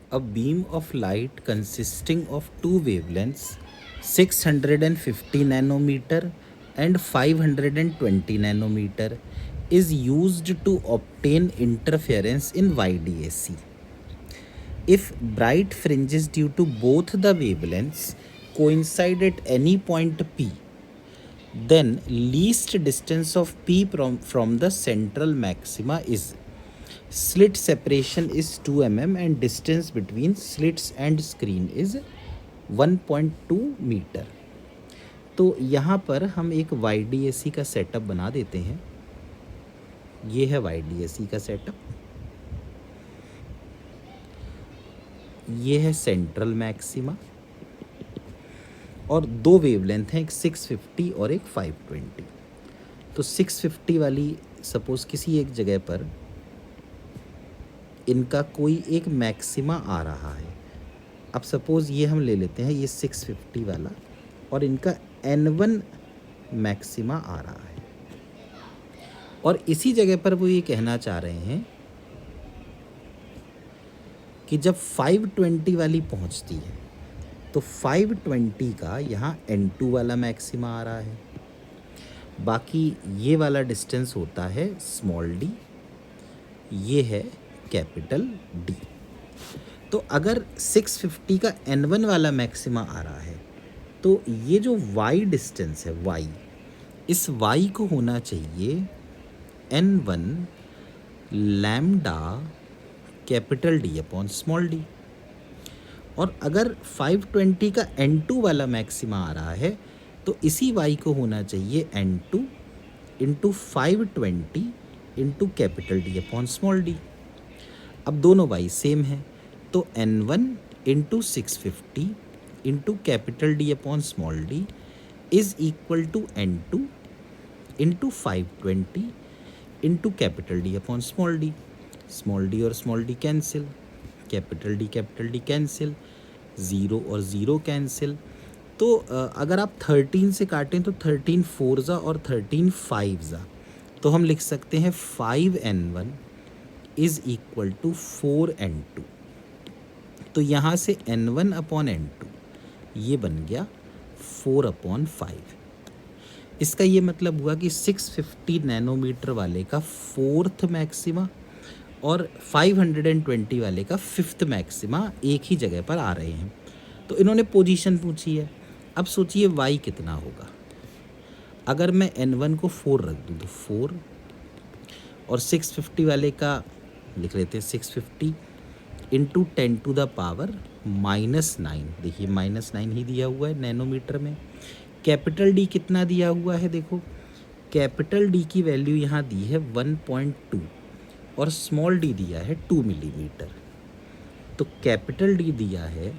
A beam of light consisting of two wavelengths 650 nanometer and 520 nanometer is used to obtain interference in YDAC. If bright fringes due to both the wavelengths coincide at any point P, then least distance of P from the central maxima is slit separation is 2 mm and distance between slits and screen is 1.2 metre. तो यहाँ पर हम एक YDAC का setup बना देते हैं। ये है YDAC का सेटअप, ये है सेंट्रल मैक्सिमा और दो वेवलेंथ हैं, एक 650 और एक 520। तो 650 वाली सपोज किसी एक जगह पर इनका कोई एक मैक्सिमा आ रहा है। अब सपोज़ ये हम ले लेते हैं, ये 650 वाला और इनका N1 मैक्सिमा आ रहा है और इसी जगह पर वो ये कहना चाह रहे हैं कि जब 520 वाली पहुंचती है तो 520 का यहाँ N2 वाला मैक्सिमा आ रहा है, बाकी ये वाला डिस्टेंस होता है स्मॉल डी, ये है कैपिटल डी। तो अगर 650 का N1 वाला मैक्सिमा आ रहा है तो ये जो y डिस्टेंस है y, इस y को होना चाहिए N1 lambda capital D upon small D. और अगर 520 का N2 वाला मैक्सिमा आ रहा है तो इसी y को होना चाहिए N2 into 520 into capital D upon small D. अब दोनों y सेम है तो N1 into 650 into capital D upon small D is equal to N2 into 520 into capital D upon small D. Small D और small D cancel, capital D cancel, zero और zero cancel. तो अगर आप 13 से काटें तो 13 4 और 13 5 तो हम लिख सकते हैं 5N1 is equal to 4N2। तो यहाँ से N1 अपॉन N2 ये बन गया 4/5। इसका ये मतलब हुआ कि 650 नैनोमीटर वाले का 4th मैक्सिमा और 520 वाले का 5th मैक्सिमा एक ही जगह पर आ रहे हैं। तो इन्होंने पोजीशन पूछी है। अब सोचिए y कितना होगा। अगर मैं N1 को 4 रख दूँ तो 4 और 650 वाले का लिख लेते हैं 650 इंटू 10 टू द पावर -9। देखिए -9 ही दिया हुआ है नैनोमीटर में। कैपिटल D कितना दिया हुआ है, देखो कैपिटल D की वैल्यू यहाँ दी है 1.2 और स्मॉल d दिया है 2 मिलीमीटर। तो कैपिटल D दिया है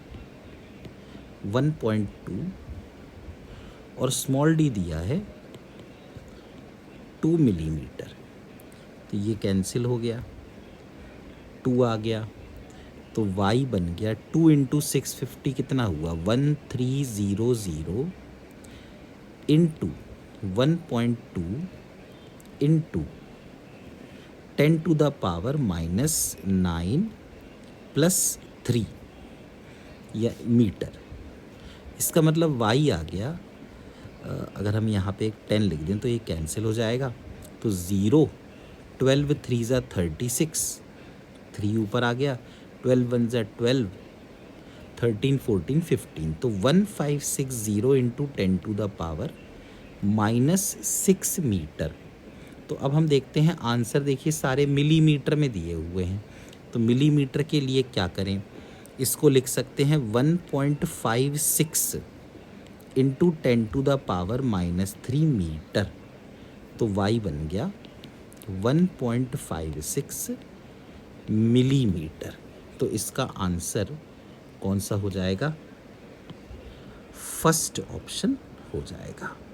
1.2 और स्मॉल d दिया है 2 मिलीमीटर। तो ये कैंसिल हो गया, 2 आ गया तो y बन गया 2 इंटू 650 कितना हुआ 1300 into 1.2 into 10 to the power -9 plus 3 या मीटर। इसका मतलब y आ गया, अगर हम यहाँ पे एक 10 लिख दें तो ये कैंसिल हो जाएगा। तो 0 12 3 36, 3 ऊपर आ गया, 12 1 12, 13 14 15। तो 1560 into 10 to the power -6 metre. तो अब हम देखते हैं आंसर, देखिए सारे मिलीमीटर में दिए हुए हैं। तो मिलीमीटर के लिए क्या करें, इसको लिख सकते हैं 1.56 into 10 to the power -3 metre. तो y बन गया 1.56 मिलीमीटर। तो इसका आंसर कौन सा हो जाएगा, फर्स्ट ऑप्शन हो जाएगा।